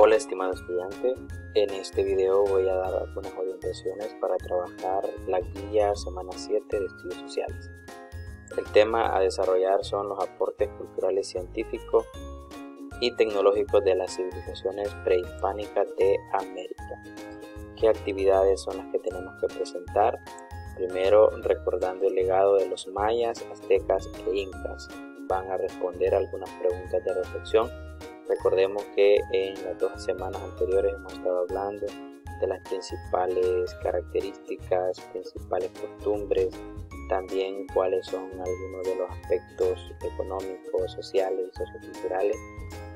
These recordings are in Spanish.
Hola estimado estudiante, en este video voy a dar algunas orientaciones para trabajar la guía semana 7 de estudios sociales. El tema a desarrollar son los aportes culturales, científicos y tecnológicos de las civilizaciones prehispánicas de América. ¿Qué actividades son las que tenemos que presentar? Primero, recordando el legado de los mayas, aztecas e incas. Van a responder algunas preguntas de reflexión. Recordemos que en las 2 semanas anteriores hemos estado hablando de las principales características, principales costumbres, también cuáles son algunos de los aspectos económicos, sociales y socioculturales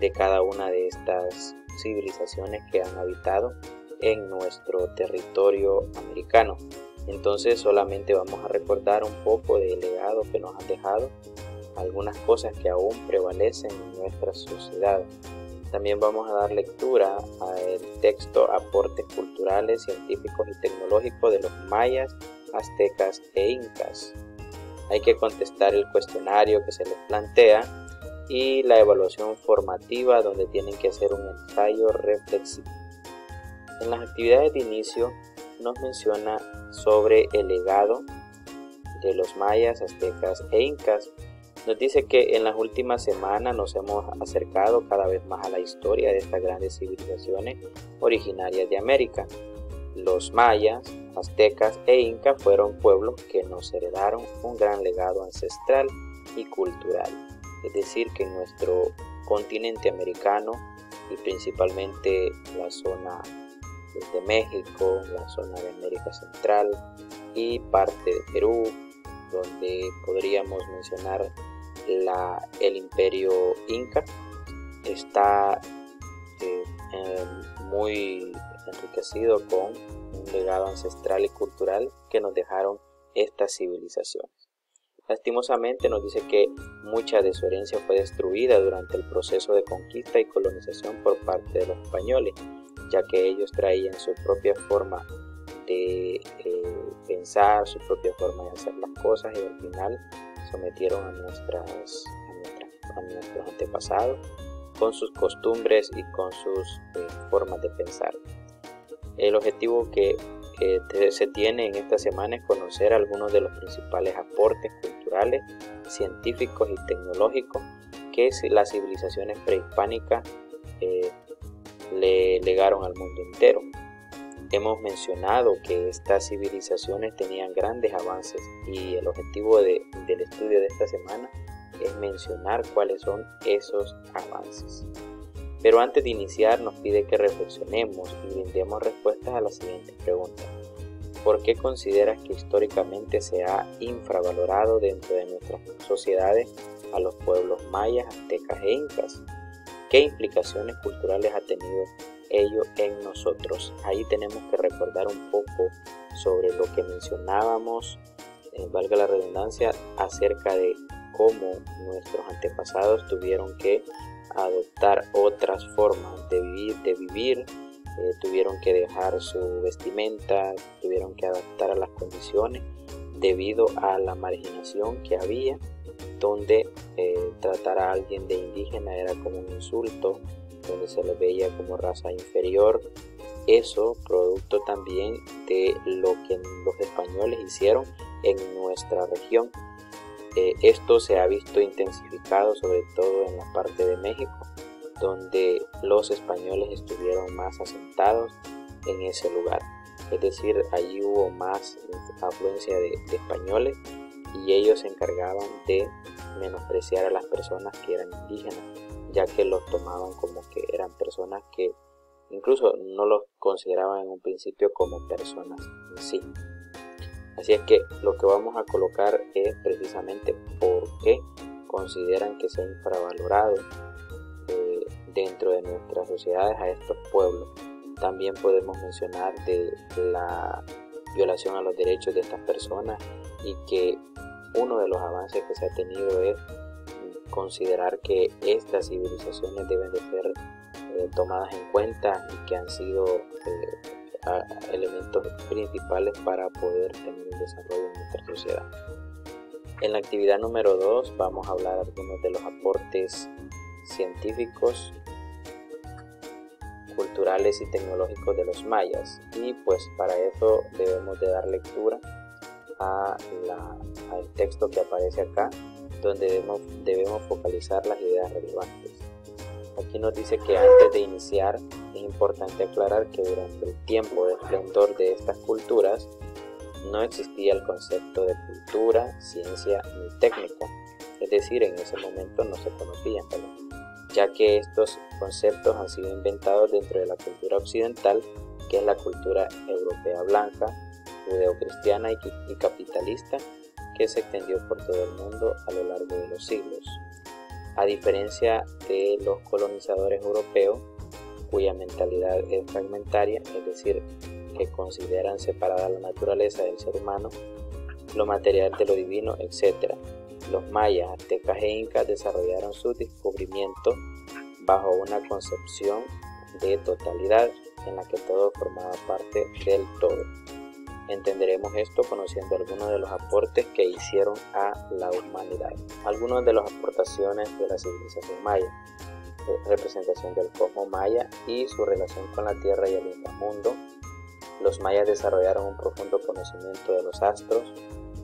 de cada una de estas civilizaciones que han habitado en nuestro territorio americano. Entonces solamente vamos a recordar un poco del legado que nos han dejado, algunas cosas que aún prevalecen en nuestra sociedad. También vamos a dar lectura al texto Aportes culturales, científicos y tecnológicos de los mayas, aztecas e incas. Hay que contestar el cuestionario que se les plantea y la evaluación formativa, donde tienen que hacer un ensayo reflexivo. En las actividades de inicio nos menciona sobre el legado de los mayas, aztecas e incas. Nos dice que en las últimas semanas nos hemos acercado cada vez más a la historia de estas grandes civilizaciones originarias de América. Los mayas, aztecas e incas fueron pueblos que nos heredaron un gran legado ancestral y cultural. Es decir, que en nuestro continente americano y principalmente la zona de México, la zona de América Central y parte de Perú, donde podríamos mencionar el imperio inca, está muy enriquecido con un legado ancestral y cultural que nos dejaron estas civilizaciones. Lastimosamente nos dice que mucha de su herencia fue destruida durante el proceso de conquista y colonización por parte de los españoles, ya que ellos traían su propia forma de pensar, su propia forma de hacer las cosas, y al final sometieron a nuestros antepasados con sus costumbres y con sus formas de pensar. El objetivo que se tiene en esta semana es conocer algunos de los principales aportes culturales, científicos y tecnológicos que las civilizaciones prehispánicas le legaron al mundo entero. Hemos mencionado que estas civilizaciones tenían grandes avances y el objetivo del estudio de esta semana es mencionar cuáles son esos avances. Pero antes de iniciar nos pide que reflexionemos y brindemos respuestas a las siguientes preguntas. ¿Por qué consideras que históricamente se ha infravalorado dentro de nuestras sociedades a los pueblos mayas, aztecas e incas? ¿Qué implicaciones culturales ha tenido ello en nosotros? Ahí tenemos que recordar un poco sobre lo que mencionábamos, valga la redundancia, acerca de cómo nuestros antepasados tuvieron que adoptar otras formas de vivir, tuvieron que dejar su vestimenta, tuvieron que adaptar a las condiciones debido a la marginación que había, donde tratar a alguien de indígena era como un insulto, donde se les veía como raza inferior. Eso producto también de lo que los españoles hicieron en nuestra región. Esto se ha visto intensificado sobre todo en la parte de México, donde los españoles estuvieron más asentados en ese lugar. Es decir, allí hubo más afluencia de españoles y ellos se encargaban de menospreciar a las personas que eran indígenas, ya que los tomaban como que eran personas que incluso no los consideraban en un principio como personas en sí. Así es que lo que vamos a colocar es precisamente por qué consideran que se ha infravalorado dentro de nuestras sociedades a estos pueblos. También podemos mencionar de la violación a los derechos de estas personas y que uno de los avances que se ha tenido es considerar que estas civilizaciones deben de ser tomadas en cuenta y que han sido elementos principales para poder tener un desarrollo en nuestra sociedad. En la actividad número 2 vamos a hablar algunos de los aportes científicos culturales y tecnológicos de los mayas, y pues para eso debemos de dar lectura al texto que aparece acá, donde debemos focalizar las ideas relevantes. Aquí nos dice que antes de iniciar es importante aclarar que durante el tiempo de esplendor de estas culturas no existía el concepto de cultura, ciencia ni técnica, es decir, en ese momento no se conocían, ya que estos conceptos han sido inventados dentro de la cultura occidental, que es la cultura europea blanca, judeocristiana y capitalista, que se extendió por todo el mundo a lo largo de los siglos. A diferencia de los colonizadores europeos, cuya mentalidad es fragmentaria, es decir, que consideran separada la naturaleza del ser humano, lo material de lo divino, etc. Los mayas, aztecas e incas desarrollaron su descubrimiento bajo una concepción de totalidad en la que todo formaba parte del todo. Entenderemos esto conociendo algunos de los aportes que hicieron a la humanidad. Algunas de las aportaciones de la civilización maya: representación del cosmos maya y su relación con la tierra y el inframundo. Los mayas desarrollaron un profundo conocimiento de los astros,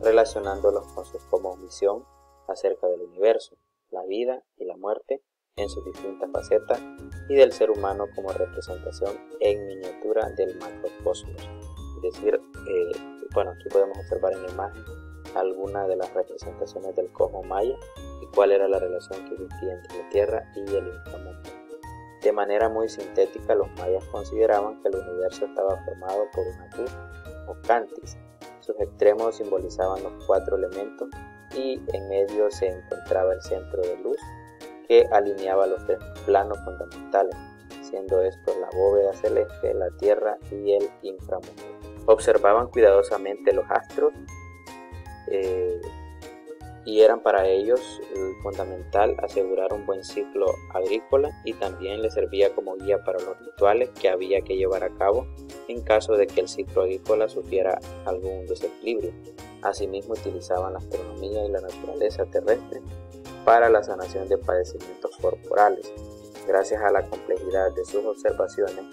relacionándolos con su cosmovisión acerca del universo, la vida y la muerte en sus distintas facetas, y del ser humano como representación en miniatura del macrocosmos. Es decir, aquí podemos observar en la imagen algunas de las representaciones del cosmos maya y cuál era la relación que existía entre la tierra y el inframundo. De manera muy sintética, los mayas consideraban que el universo estaba formado por una luz o cantis. Sus extremos simbolizaban los 4 elementos y en medio se encontraba el centro de luz que alineaba los 3 planos fundamentales, siendo estos la bóveda celeste, la tierra y el inframundo. Observaban cuidadosamente los astros y eran para ellos fundamental asegurar un buen ciclo agrícola, y también les servía como guía para los rituales que había que llevar a cabo en caso de que el ciclo agrícola sufriera algún desequilibrio. Asimismo, utilizaban la astronomía y la naturaleza terrestre para la sanación de padecimientos corporales. Gracias a la complejidad de sus observaciones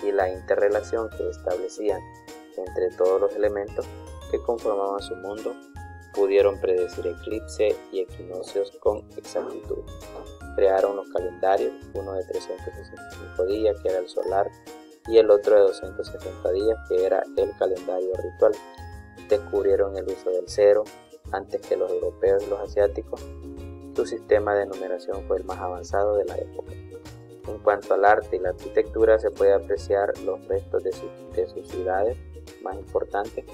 y la interrelación que establecían entre todos los elementos que conformaban su mundo, pudieron predecir eclipses y equinoccios con exactitud. Crearon los calendarios, uno de 365 días, que era el solar, y el otro de 270 días, que era el calendario ritual. Descubrieron el uso del cero antes que los europeos y los asiáticos. Su sistema de numeración fue el más avanzado de la época. En cuanto al arte y la arquitectura, se puede apreciar los restos de sus ciudades más importantes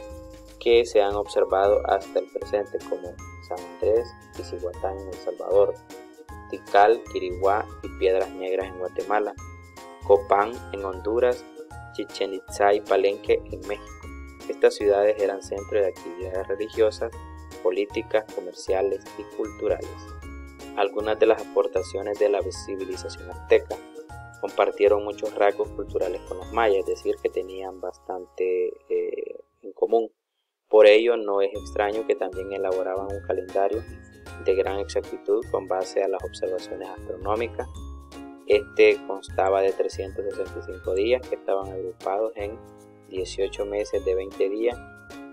que se han observado hasta el presente, como San Andrés y Cihuatán en El Salvador, Tikal, Quiriguá y Piedras Negras en Guatemala, Copán en Honduras, Chichén Itzá y Palenque en México. Estas ciudades eran centro de actividades religiosas, políticas, comerciales y culturales. Algunas de las aportaciones de la civilización azteca: compartieron muchos rasgos culturales con los mayas, es decir, que tenían bastante en común. Por ello, no es extraño que también elaboraban un calendario de gran exactitud con base a las observaciones astronómicas. Este constaba de 365 días que estaban agrupados en 18 meses de 20 días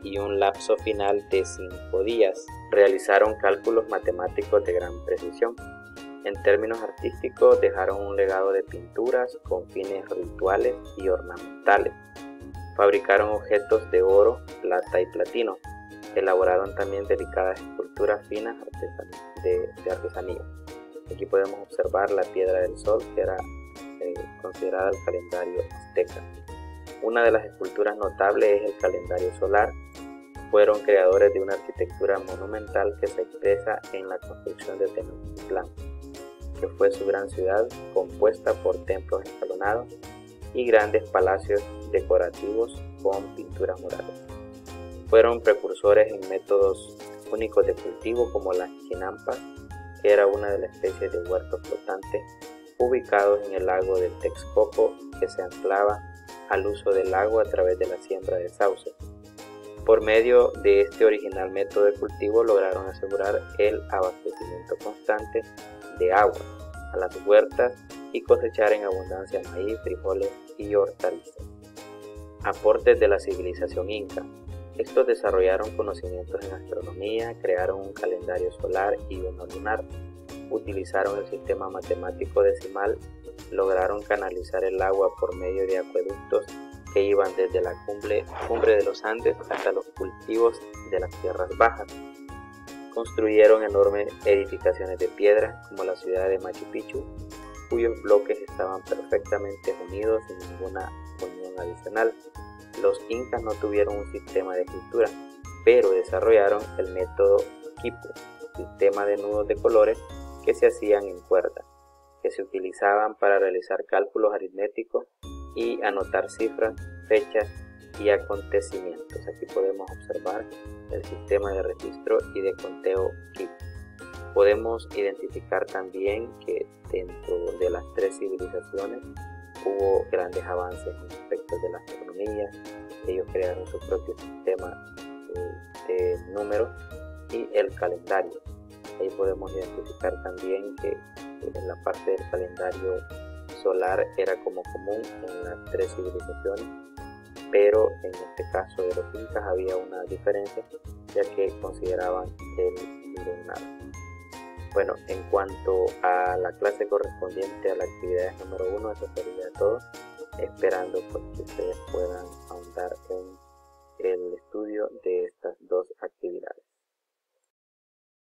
y un lapso final de 5 días. Realizaron cálculos matemáticos de gran precisión. En términos artísticos, dejaron un legado de pinturas con fines rituales y ornamentales. Fabricaron objetos de oro, plata y platino. Elaboraron también delicadas esculturas finas de artesanía. Aquí podemos observar la piedra del sol, que era considerada el calendario azteca. Una de las esculturas notables es el calendario solar. Fueron creadores de una arquitectura monumental que se expresa en la construcción de Tenochtitlán, que fue su gran ciudad, compuesta por templos escalonados y grandes palacios decorativos con pinturas murales. Fueron precursores en métodos únicos de cultivo como las chinampas, que era una de las especies de huertos flotantes ubicados en el lago del Texcoco, que se anclaba al uso del agua a través de la siembra de sauces. Por medio de este original método de cultivo lograron asegurar el abastecimiento constante de agua a las huertas y cosechar en abundancia maíz, frijoles y hortalizas. Aportes de la civilización inca. Estos desarrollaron conocimientos en astronomía, crearon un calendario solar y uno lunar, utilizaron el sistema matemático decimal, lograron canalizar el agua por medio de acueductos que iban desde la cumbre de los Andes hasta los cultivos de las tierras bajas. Construyeron enormes edificaciones de piedra como la ciudad de Machu Picchu, cuyos bloques estaban perfectamente unidos sin ninguna unión adicional. Los incas no tuvieron un sistema de escritura, pero desarrollaron el método quipu, sistema de nudos de colores que se hacían en cuerda, que se utilizaban para realizar cálculos aritméticos y anotar cifras, fechas y acontecimientos. Aquí podemos observar el sistema de registro y de conteo quipu. Podemos identificar también que dentro de las tres civilizaciones hubo grandes avances en aspectos de la astronomía. Ellos crearon su propio sistema de números y el calendario. Ahí podemos identificar también que en la parte del calendario solar era como común en las tres civilizaciones, pero en este caso de los incas había una diferencia, ya que consideraban el lunar. Bueno, en cuanto a la clase correspondiente a la actividad número 1, eso sería todo, esperando pues que ustedes puedan ahondar en el estudio de estas dos actividades.